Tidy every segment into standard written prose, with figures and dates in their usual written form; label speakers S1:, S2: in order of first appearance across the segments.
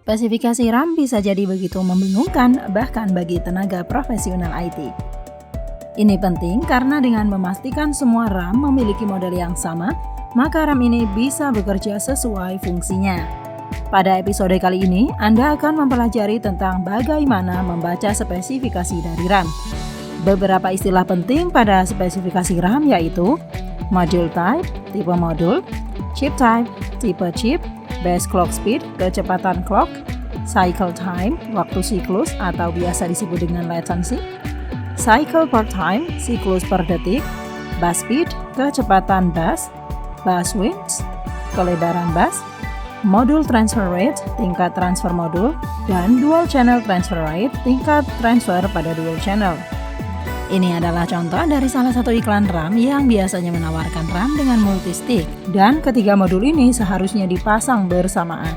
S1: Spesifikasi RAM bisa jadi begitu membingungkan bahkan bagi tenaga profesional IT. Ini penting karena dengan memastikan semua RAM memiliki model yang sama, maka RAM ini bisa bekerja sesuai fungsinya. Pada episode kali ini, Anda akan mempelajari tentang bagaimana membaca spesifikasi dari RAM. Beberapa istilah penting pada spesifikasi RAM yaitu module type, tipe modul, chip type, tipe chip, base clock speed, kecepatan clock, cycle time, waktu siklus atau biasa disebut dengan latency, cycle per time, siklus per detik, bus speed, kecepatan bus width, kelebaran bus, modul transfer rate, tingkat transfer modul, dan dual channel transfer rate, tingkat transfer pada dual channel. Ini adalah contoh dari salah satu iklan RAM yang biasanya menawarkan RAM dengan multi-stick, dan ketiga modul ini seharusnya dipasang bersamaan.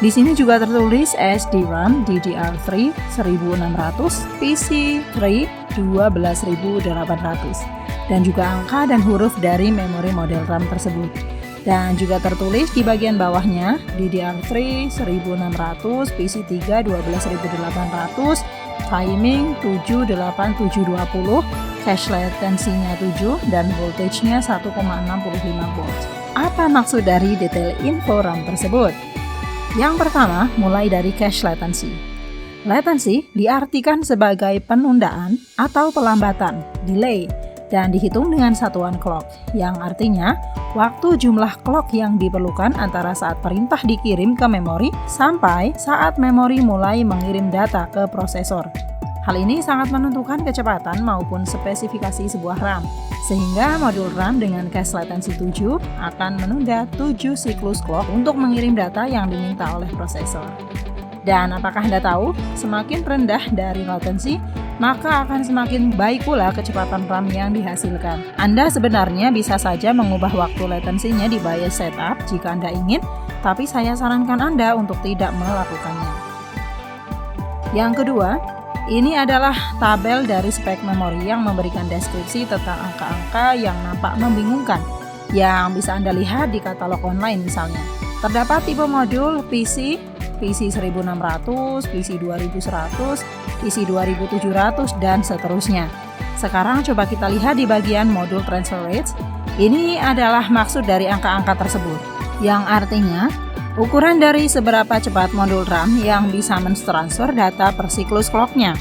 S1: Di sini juga tertulis SDRAM DDR3 1600, PC3 12800, dan juga angka dan huruf dari memori model RAM tersebut. Dan juga tertulis di bagian bawahnya DDR3 1600, PC3 12800, timing 78720, cache latency-nya 7, dan voltage-nya 1,65 volt. Apa maksud dari detail info RAM tersebut? Yang pertama, mulai dari cache latency. Latency diartikan sebagai penundaan atau pelambatan, delay, dan dihitung dengan satuan clock, yang artinya waktu jumlah clock yang diperlukan antara saat perintah dikirim ke memori sampai saat memori mulai mengirim data ke prosesor. Hal ini sangat menentukan kecepatan maupun spesifikasi sebuah RAM, sehingga modul RAM dengan cache latency 7 akan menunda 7 siklus clock untuk mengirim data yang diminta oleh prosesor. Dan apakah Anda tahu, semakin rendah dari latency, maka akan semakin baik pula kecepatan RAM yang dihasilkan. Anda sebenarnya bisa saja mengubah waktu latensinya di BIOS setup jika Anda ingin, tapi saya sarankan Anda untuk tidak melakukannya. Yang kedua, ini adalah tabel dari spek memori yang memberikan deskripsi tentang angka-angka yang nampak membingungkan, yang bisa Anda lihat di katalog online misalnya. Terdapat tipe modul PC 1600, PC 2100, PC 2700, dan seterusnya. Sekarang coba kita lihat di bagian modul transfer rates. Ini adalah maksud dari angka-angka tersebut, yang artinya ukuran dari seberapa cepat modul RAM yang bisa mentransfer data per siklus clock-nya.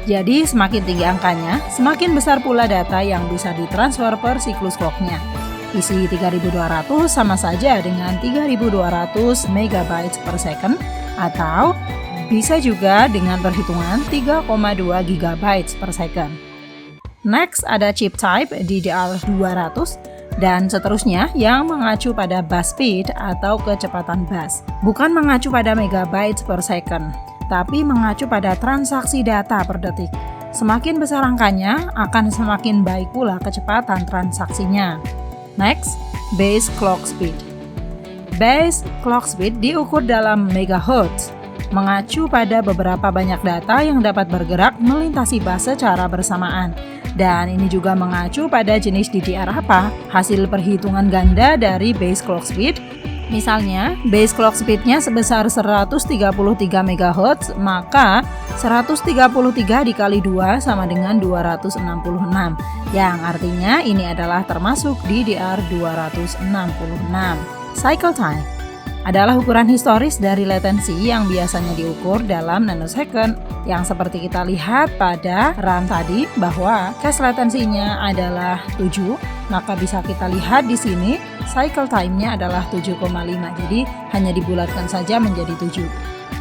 S1: Jadi semakin tinggi angkanya, semakin besar pula data yang bisa ditransfer per siklus clock-nya. PC 3200 sama saja dengan 3200 MB per second, atau bisa juga dengan perhitungan 3,2 GB per second. Next ada chip type DDR200 dan seterusnya yang mengacu pada bus speed atau kecepatan bus. Bukan mengacu pada megabytes per second, tapi mengacu pada transaksi data per detik. Semakin besar angkanya, akan semakin baik pula kecepatan transaksinya. Next, base clock speed. Base clock speed diukur dalam megahertz, mengacu pada beberapa banyak data yang dapat bergerak melintasi bus secara bersamaan. Dan ini juga mengacu pada jenis DDR apa, hasil perhitungan ganda dari base clock speed. Misalnya, base clock speed-nya sebesar 133 MHz, maka 133 dikali 2 sama dengan 266, yang artinya ini adalah termasuk DDR266. Cycle time adalah ukuran historis dari latensi yang biasanya diukur dalam nanosecond, yang seperti kita lihat pada RAM tadi bahwa cache latensinya adalah 7, maka bisa kita lihat di sini cycle time-nya adalah 7,5, jadi hanya dibulatkan saja menjadi 7.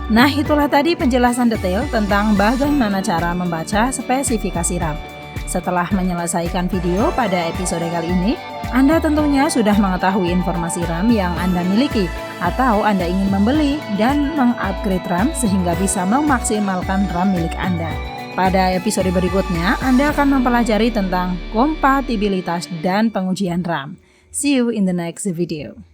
S1: Nah, itulah tadi penjelasan detail tentang bagaimana cara membaca spesifikasi RAM. Setelah menyelesaikan video pada episode kali ini, Anda tentunya sudah mengetahui informasi RAM yang Anda miliki, atau Anda ingin membeli dan mengupgrade RAM sehingga bisa memaksimalkan RAM milik Anda. Pada episode berikutnya, Anda akan mempelajari tentang kompatibilitas dan pengujian RAM. See you in the next video.